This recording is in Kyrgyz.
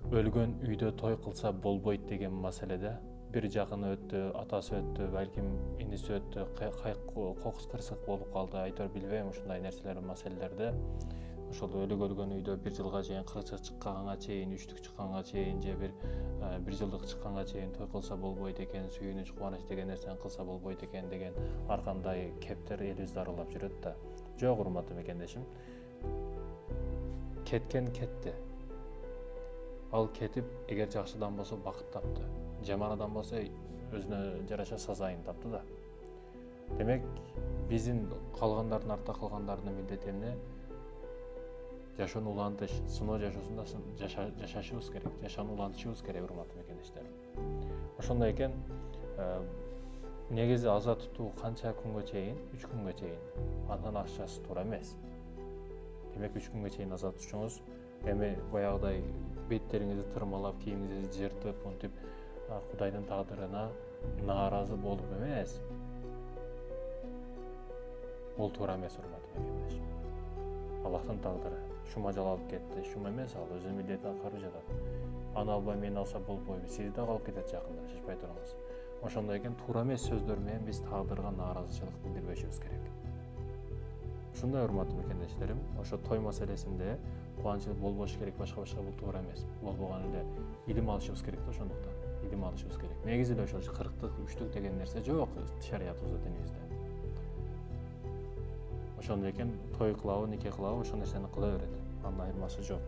өлгөн үйдө той кылса болбойт деген маселеде бир жакыны өттү, атасы өттү, балким иниси өттү, кокус кырсык болуп калды, айтор билбейм, ушундай нерселер маселелерде ошол өлгөн үйдө бир жылга чейин кырсык чыкканга чейин, үчтүк чыкканга чейин же бир жылдык чыкканга чейин той кылса болбойт экен, сүйүнүч кубаныч деген нерсени кылса болбойт экен деген ар кандай кептер элибизди аралап жүрөт да. Жок, урматтуу мекендешим, кеткен кетти. Ал кетип, эгер жакшы адам болсо бакыт тапты, жаман адам болсо өзүнө жараша сазайын тапты да. Демек, биздин калгандардын артта калгандардын милдети эмне? Жашоону улантыш, сыноо жашоосунда жашашыбыз керек, жашоону улантышыбыз керек, урматтуу мекендештер. Ошондой экен, негизи аза тутуу канча күнгө чейин? 3 күнгө чейин. Андан ашчасы туура эмес. Демек 3 күнгө чейин аза тутушуңуз, эми баягыдай беттериңизди тырмалап, кийимиңизди жыртып, монтип Кудайдын тагдырына нааразы болуп эмес. Бул туура эмес, урматтуу мекендеш. Аллахтын тагдыры. Шума жалалып кетти, шум эмес, ал өзүнүн милдетин аткарып жатат. Аны албай мен алса болбойбу, сиз да калып кетет жакында, шашпай туруңуз. Ошондой экен, туура эмес сөздөр менен биз тагдырга нааразычылык билдирбешибиз керек. Ушундай, урматтуу мекендештерим, ошо той маселесинде кубанычтуу болбош керек, башка бул туура эмес. Болбогон эле илим алышыбыз керек да, ошондуктан. Илим алышыбыз керек. Негизи эле ошол 40-тык, 3-түк деген нерсе жок шариятыбызда, динибизде. Ошондой экен, той кылабы, нике кылабы, ошол нерсени кыла берет. Анын айырмасы жок.